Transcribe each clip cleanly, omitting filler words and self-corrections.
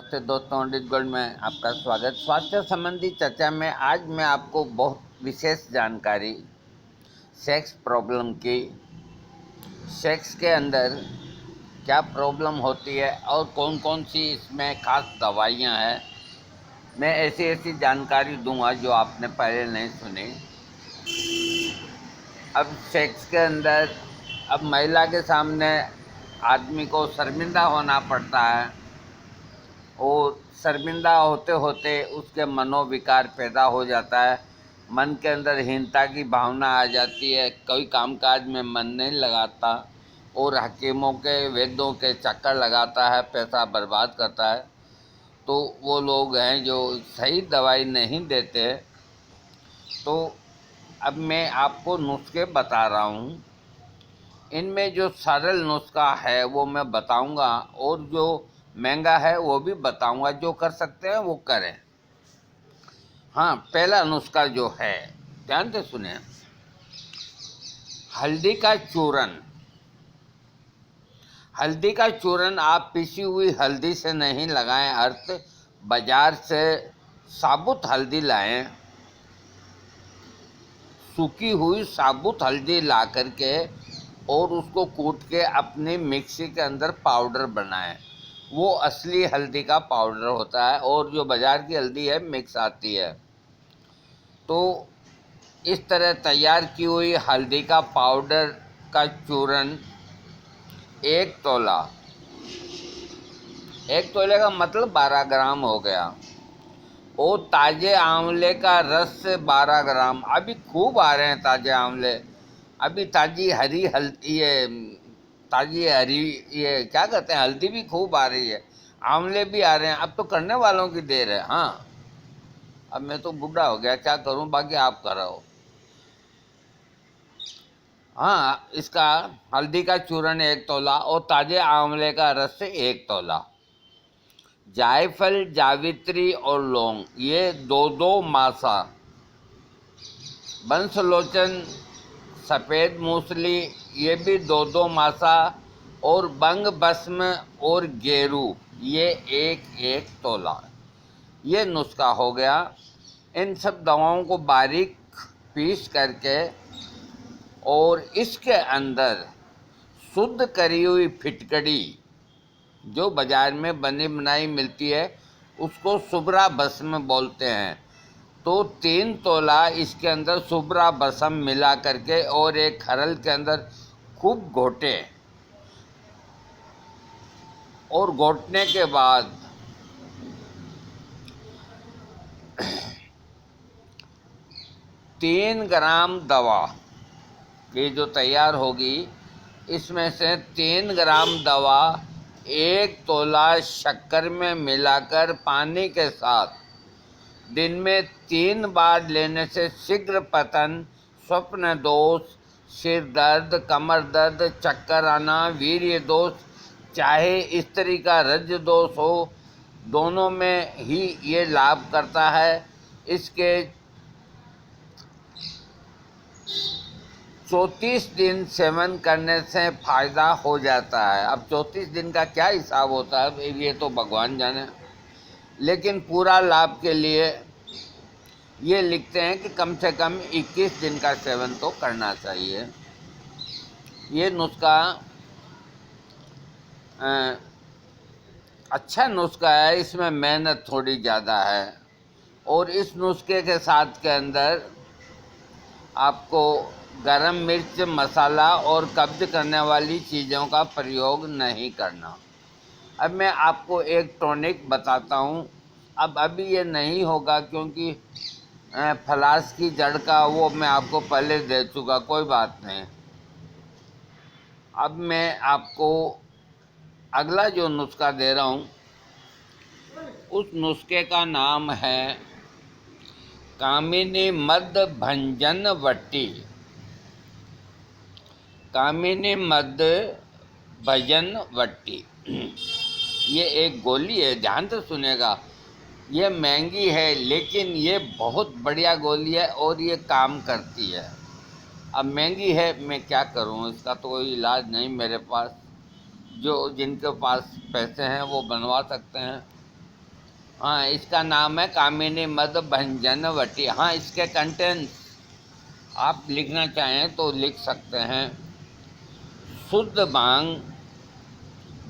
नमस्ते दोस्तों, अमृत गोल्ड में आपका स्वागत। स्वास्थ्य संबंधी चर्चा में आज मैं आपको बहुत विशेष जानकारी सेक्स प्रॉब्लम की, सेक्स के अंदर क्या प्रॉब्लम होती है और कौन कौन सी इसमें खास दवाइयां हैं, मैं ऐसी ऐसी जानकारी दूंगा जो आपने पहले नहीं सुनी। अब सेक्स के अंदर अब महिला के सामने आदमी को शर्मिंदा होना पड़ता है और शर्मिंदा होते होते उसके मनोविकार पैदा हो जाता है। मन के अंदर हीनता की भावना आ जाती है, कोई कामकाज में मन नहीं लगाता और हकीमों के वैद्यों के चक्कर लगाता है, पैसा बर्बाद करता है। तो वो लोग हैं जो सही दवाई नहीं देते। तो अब मैं आपको नुस्खे बता रहा हूँ। इनमें जो सरल नुस्खा है वो मैं बताऊंगा और जो महंगा है वो भी बताऊंगा। जो कर सकते हैं वो करें। हाँ, पहला नुस्खा जो है, ध्यान से सुने। हल्दी का चूरन। हल्दी का चूरन आप पिसी हुई हल्दी से नहीं लगाएं, अर्थ बाजार से साबुत हल्दी लाएं। सूखी हुई साबुत हल्दी ला करके और उसको कूट के अपनी मिक्सी के अंदर पाउडर बनाएं। वो असली हल्दी का पाउडर होता है और जो बाज़ार की हल्दी है मिक्स आती है। तो इस तरह तैयार की हुई हल्दी का पाउडर का चूरन 1 तोला, 1 तोले का मतलब 12 ग्राम हो गया। और ताजे आंवले का रस से 12 ग्राम। अभी खूब आ रहे हैं ताजे आंवले। अभी ताजी हरी हल्दी, ये ताजी हरी, ये क्या कहते हैं, हल्दी भी खूब आ रही है, आंवले भी आ रहे हैं। अब तो करने वालों की देर है। हाँ, अब मैं तो बूढ़ा हो गया, क्या करूं, बाकी आप करो। हाँ, इसका हल्दी का चूरन 1 तोला और ताजे आंवले का रस से 1 तोला। जायफल, जावित्री और लौंग ये 2-2 मासा। बंसलोचन, सफ़ेद मूसली ये भी 2-2 मासा। और बंग भस्म और गेरू ये 1-1 तोला। ये नुस्खा हो गया। इन सब दवाओं को बारीक पीस करके और इसके अंदर शुद्ध करी हुई फिटकड़ी जो बाज़ार में बनी बनाई मिलती है उसको सुब्रा भस्म बोलते हैं। तो 3 तोला इसके अंदर सुब्रा भस्म मिला करके और एक खरल के अंदर खूब घोटे। और घोटने के बाद 3 ग्राम दवा, ये जो तैयार होगी इसमें से 3 ग्राम दवा 1 तोला शक्कर में मिलाकर पानी के साथ दिन में 3 बार लेने से शीघ्र पतन, स्वप्न दोष, सिर दर्द, कमर दर्द, चक्कर आना, वीर्य दोष, चाहे स्त्री का रज दोष हो, दोनों में ही ये लाभ करता है। इसके 34 दिन सेवन करने से फायदा हो जाता है। अब 34 दिन का क्या हिसाब होता है ये तो भगवान जाने, लेकिन पूरा लाभ के लिए ये लिखते हैं कि कम से कम 21 दिन का सेवन तो करना चाहिए। ये नुस्खा अच्छा नुस्खा है, इसमें मेहनत थोड़ी ज़्यादा है। और इस नुस्खे के साथ के अंदर आपको गरम मिर्च, मसाला और कब्ज करने वाली चीज़ों का प्रयोग नहीं करना। अब मैं आपको एक टॉनिक बताता हूँ। अब अभी ये नहीं होगा क्योंकि फलास की जड़ का वो मैं आपको पहले दे चुका, कोई बात नहीं। अब मैं आपको अगला जो नुस्खा दे रहा हूँ उस नुस्खे का नाम है कामिनी मद भंजन वट्टी। कामिनी मद भजन वट्टी ये एक गोली है, ध्यान से सुनेगा। ये महंगी है लेकिन ये बहुत बढ़िया गोली है और ये काम करती है। अब महंगी है, मैं क्या करूं, इसका तो कोई इलाज नहीं मेरे पास। जो जिनके पास पैसे हैं वो बनवा सकते हैं। हाँ, इसका नाम है कामिनी मद भंजन वटी। हाँ, इसके कंटेंट्स आप लिखना चाहें तो लिख सकते हैं। शुद्ध भांग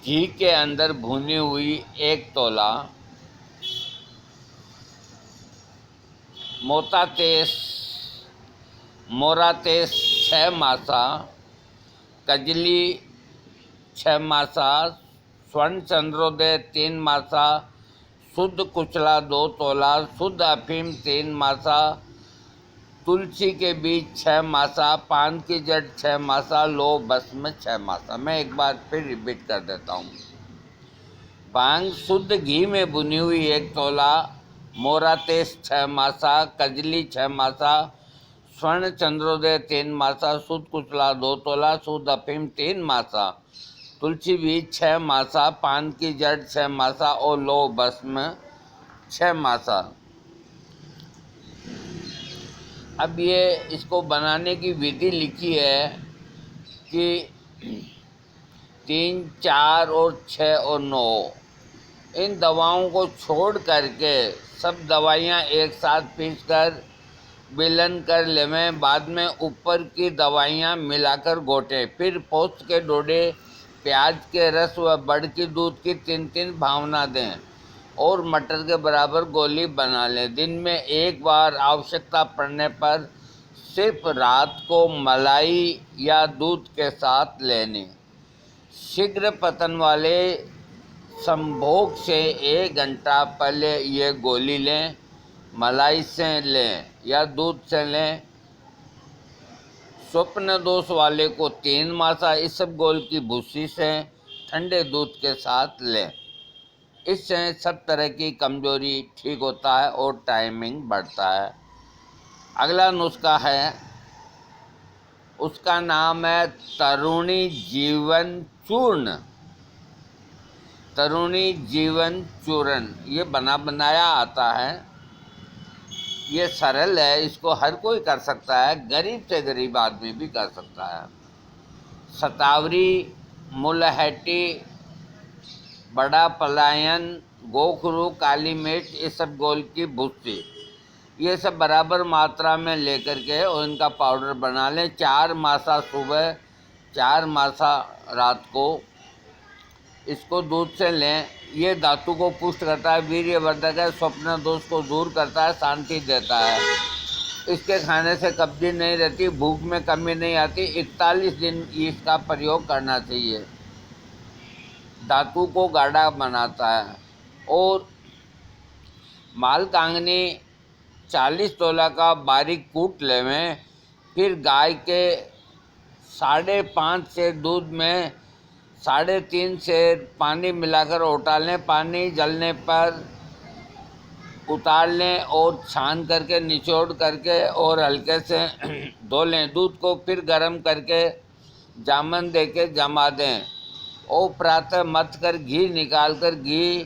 घी के अंदर भुनी हुई 1 तोला, मोरातेस 6 मासा, कजली 6 मासा, स्वर्ण चंद्रोदय 3 मासा, शुद्ध कुचला 2 तोला, शुद्ध अफीम 3 मासा, तुलसी के बीज 6 मासा, पान की जड़ 6 मासा, लो भस्म 6 मासा। मैं एक बार फिर रिपीट कर देता हूँ। भांग शुद्ध घी में भुनी हुई 1 तोला, मोरातेस 6 मासा, कजली 6 मासा, स्वर्ण चंद्रोदय 3 मासा, शुद्ध कुचला 2 तोला, शुद्ध अफीम 3 मासा, तुलसी बीज 6 मासा, पान की जड़ 6 मासा और लो भस्म 6 मासा। अब ये इसको बनाने की विधि लिखी है कि 3, 4 और 6 और 9 इन दवाओं को छोड़ करके सब दवाइयाँ एक साथ पीसकर विलन कर लेवें। बाद में ऊपर की दवाइयाँ मिलाकर घोटें। फिर पोस्त के डोडे प्याज के रस व बड़ की दूध की 3-3 भावना दें और मटर के बराबर गोली बना लें। दिन में 1 बार आवश्यकता पड़ने पर सिर्फ रात को मलाई या दूध के साथ लेनी। शीघ्र पतन वाले संभोग से 1 घंटा पहले ये गोली लें। मलाई से लें या दूध से लें। स्वप्न दोष वाले को 3 मासा इसबगोल की भूसी से ठंडे दूध के साथ लें। इससे सब तरह की कमजोरी ठीक होता है और टाइमिंग बढ़ता है। अगला नुस्खा है, उसका नाम है तरुणी जीवन चूर्ण। तरुणी जीवन चूर्ण ये बना बनाया आता है। ये सरल है, इसको हर कोई कर सकता है, गरीब से गरीब आदमी भी कर सकता है। शतावरी, मुलहट्टी, बड़ा पलायन, गोखरू, काली मिर्च, इसबगोल की भूसी ये सब बराबर मात्रा में लेकर के और इनका पाउडर बना लें। 4 मासा सुबह, 4 मासा रात को इसको दूध से लें। ये धातु को पुष्ट करता है, वीर्यवर्धक है, स्वप्न दोष को दूर करता है, शांति देता है। इसके खाने से कब्जी नहीं रहती, भूख में कमी नहीं आती। 41 दिन इसका प्रयोग करना चाहिए। धातु को गाढ़ा बनाता है। और मालकांगनी 40 तोला का बारीक कूट लेवें। फिर गाय के 5.5 से दूध में 3.5 से पानी मिलाकर उतार लें। पानी जलने पर उतार लें और छान करके निचोड़ करके और हल्के से धो लें। दूध को फिर गर्म करके जामन देके जमा दें और प्रातः मथ कर घी निकाल कर घी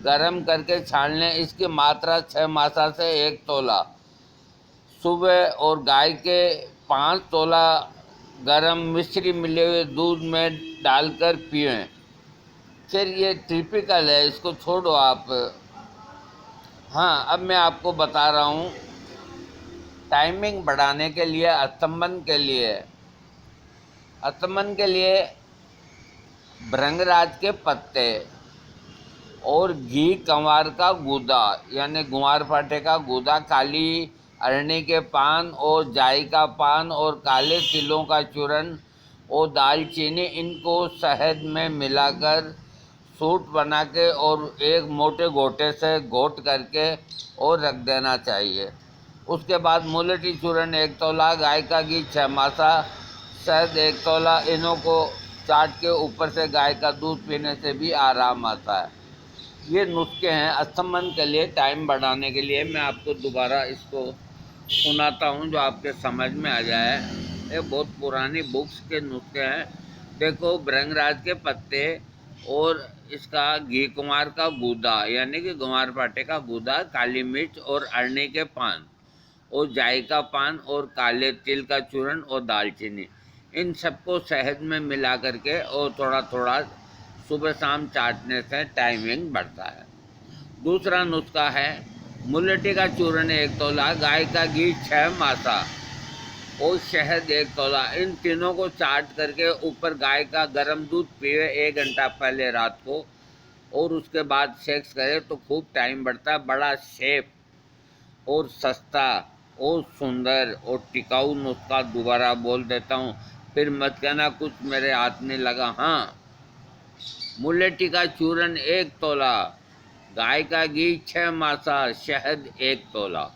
गर्म करके छान लें। इसकी मात्रा 6 मासा से 1 तोला सुबह और गाय के 5 तोला गरम मिश्री मिले हुए दूध में डालकर पिएं। फिर ये टिपिकल है, इसको छोड़ो आप। हाँ, अब मैं आपको बता रहा हूँ टाइमिंग बढ़ाने के लिए, अस्तंभन के लिए भृंगराज के पत्ते और घी कंवार का गूदा यानी गुंवार फाटे का गूदा, काली अरणी के पान और जाई का पान और काले तिलों का चूर्ण और दालचीनी, इनको शहद में मिलाकर सूट बना के और एक मोटे घोटे से घोट करके और रख देना चाहिए। उसके बाद मुलठी चूर्ण 1 तोला, गाय का घी 6 मासा, शहद 1 तोला, इनों को चाट के ऊपर से गाय का दूध पीने से भी आराम आता है। ये नुस्खे हैं अस्तंभन के लिए, टाइम बढ़ाने के लिए। मैं आपको दोबारा इसको सुनाता हूँ जो आपके समझ में आ जाए। ये बहुत पुरानी बुक्स के नुस्खे हैं। देखो, भृंगराज के पत्ते और इसका घी कुमार का गूदा यानी कि गुंवार फाटे का गूदा, काली मिर्च और अरणी के पान और जाई का पान और काले तिल का चूर्ण और दालचीनी, इन सबको शहद में मिला करके और थोड़ा थोड़ा सुबह शाम चाटने से टाइमिंग बढ़ता है। दूसरा नुस्खा है मुलेठी का चूर्ण 1 तोला, गाय का घी 6 मासा और शहद 1 तोला। इन तीनों को चाट करके ऊपर गाय का गर्म दूध पिए 1 घंटा पहले रात को, और उसके बाद सेक्स करे तो खूब टाइम बढ़ता है। बड़ा सेफ और सस्ता और सुंदर और टिकाऊ नुस्खा दोबारा बोल देता हूँ, फिर मत कहना कुछ मेरे हाथ में लगा। हाँ, मुलेठी का चूर्ण 1 तोला, गाय का घी 6 मासा, शहद 1 तोला।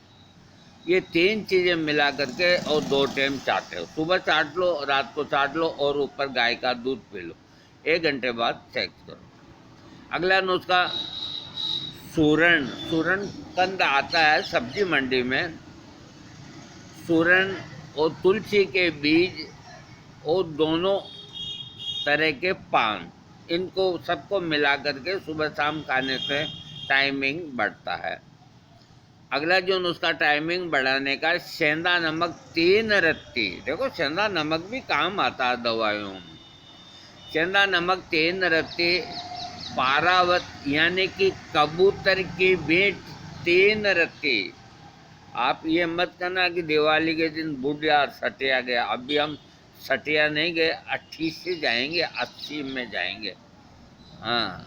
ये 3 चीज़ें मिला करके और 2 टाइम चाटे, सुबह चाट लो, रात को चाट लो और ऊपर गाय का दूध पी लो। 1 घंटे बाद सेक्स करो। अगला नुस्खा सूरण। सूरण कंद आता है सब्जी मंडी में। सूरण और तुलसी के बीज और दोनों तरह के पान, इनको सबको मिला करके सुबह शाम खाने से टाइमिंग बढ़ता है। अगला जो नुस्खा टाइमिंग बढ़ाने का, सेंधा नमक 3 रत्ती। देखो सेंधा नमक भी काम आता है दवाइयों में। सेंधा नमक 3 रत्ती, पारावत यानी कि कबूतर की बीट 3 रत्ती। आप ये मत करना कि दिवाली के दिन बुढ़िया सटिया गया। अभी हम सटिया नहीं गए, 80 से जाएंगे, 80 में जाएंगे। हाँ,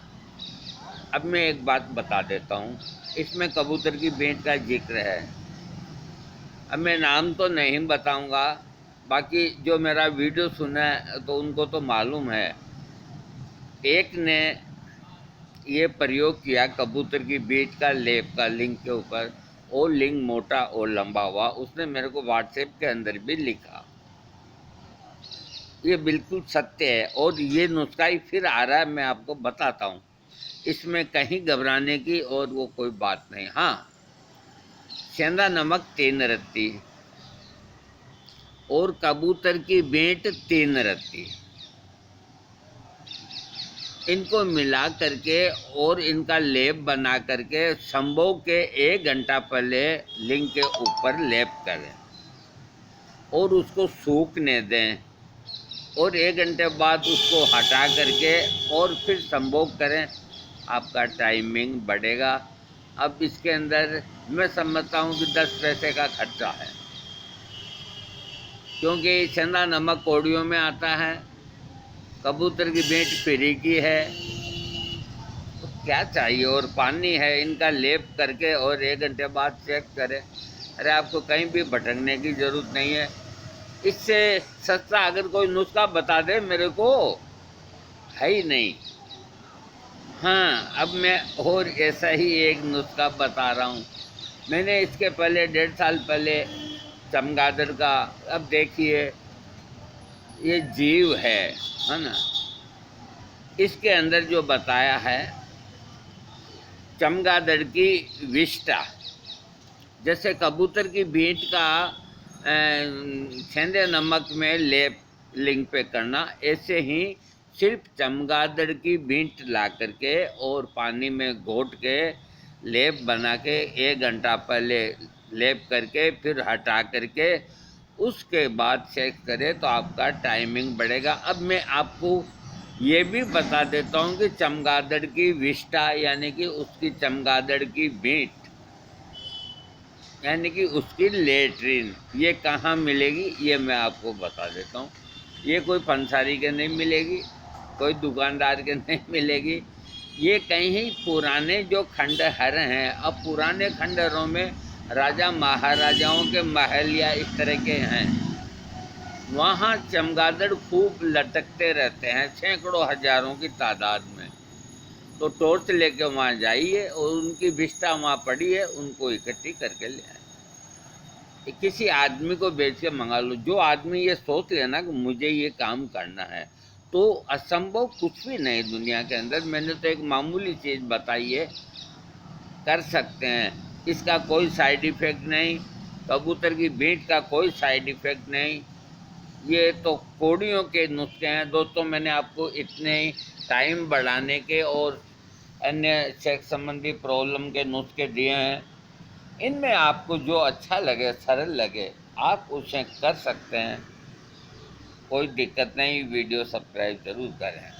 अब मैं एक बात बता देता हूँ, इसमें कबूतर की भेंट का जिक्र है। अब मैं नाम तो नहीं बताऊँगा, बाकी जो मेरा वीडियो सुना है तो उनको तो मालूम है। एक ने ये प्रयोग किया कबूतर की बीज का लेप का लिंग के ऊपर, और लिंग मोटा और लंबा हुआ। उसने मेरे को व्हाट्सएप के अंदर भी लिखा। ये बिल्कुल सत्य है, और ये नुस्खा ही फिर आ रहा है, मैं आपको बताता हूँ। इसमें कहीं घबराने की और वो कोई बात नहीं। हाँ, सेंधा नमक 3 रत्ती और कबूतर की भेंट 3 रत्ती, इनको मिला करके और इनका लेप बना करके संभोग के 1 घंटा पहले लिंग के ऊपर लेप करें और उसको सूखने दें, और 1 घंटे बाद उसको हटा करके और फिर संभोग करें। आपका टाइमिंग बढ़ेगा। अब इसके अंदर मैं समझता हूँ कि 10 पैसे का खर्चा है, क्योंकि सेंधा नमक कौड़ियों में आता है, कबूतर की भेंट फ्री की है, तो क्या चाहिए, और पानी है। इनका लेप करके और 1 घंटे बाद चेक करें। अरे आपको कहीं भी भटकने की ज़रूरत नहीं है। इससे सस्ता अगर कोई नुस्खा बता दे मेरे को, है ही नहीं। हाँ, अब मैं और ऐसा ही एक नुस्खा बता रहा हूँ। मैंने इसके पहले 1.5 साल पहले चमगादड़ का, अब देखिए ये जीव है ना, इसके अंदर जो बताया है चमगादड़ की विष्ठा, जैसे कबूतर की भेंट का सेंधे नमक में लेप लिंग पे करना, ऐसे ही सिर्फ चमगादड़ की भेंट ला करके और पानी में घोट के लेप बना के 1 घंटा पहले लेप करके फिर हटा करके उसके बाद सेक्स करें तो आपका टाइमिंग बढ़ेगा। अब मैं आपको ये भी बता देता हूँ कि चमगादड़ की विष्ठा यानी कि उसकी चमगादड़ की भेंट यानी कि उसकी लेटरिन ये कहाँ मिलेगी, ये मैं आपको बता देता हूँ। ये कोई पंसारी के नहीं मिलेगी, कोई दुकानदार के नहीं मिलेगी। ये कहीं पुराने जो खंडहर हैं, अब पुराने खंडहरों में राजा महाराजाओं के महल या इस तरह के हैं, वहाँ चमगादड़ खूब लटकते रहते हैं, सैकड़ों हजारों की तादाद में। तो टॉर्च लेके वहाँ जाइए और उनकी विष्ठा वहाँ पड़ी है, उनको इकट्ठी करके ले आए। किसी आदमी को बेच के मंगा लो। जो आदमी ये सोच लेना कि मुझे ये काम करना है, तो असंभव कुछ भी नहीं दुनिया के अंदर। मैंने तो एक मामूली चीज़ बताई है, कर सकते हैं। इसका कोई साइड इफ़ेक्ट नहीं, कबूतर की भेंट का कोई साइड इफ़ेक्ट नहीं। ये तो कौड़ियों के नुस्खे हैं दोस्तों। मैंने आपको इतने टाइम बढ़ाने के और अन्य सेक्स संबंधी प्रॉब्लम के नुस्खे दिए हैं। इनमें आपको जो अच्छा लगे, सरल लगे, आप उसे कर सकते हैं, कोई दिक्कत नहीं। वीडियो सब्सक्राइब ज़रूर करें।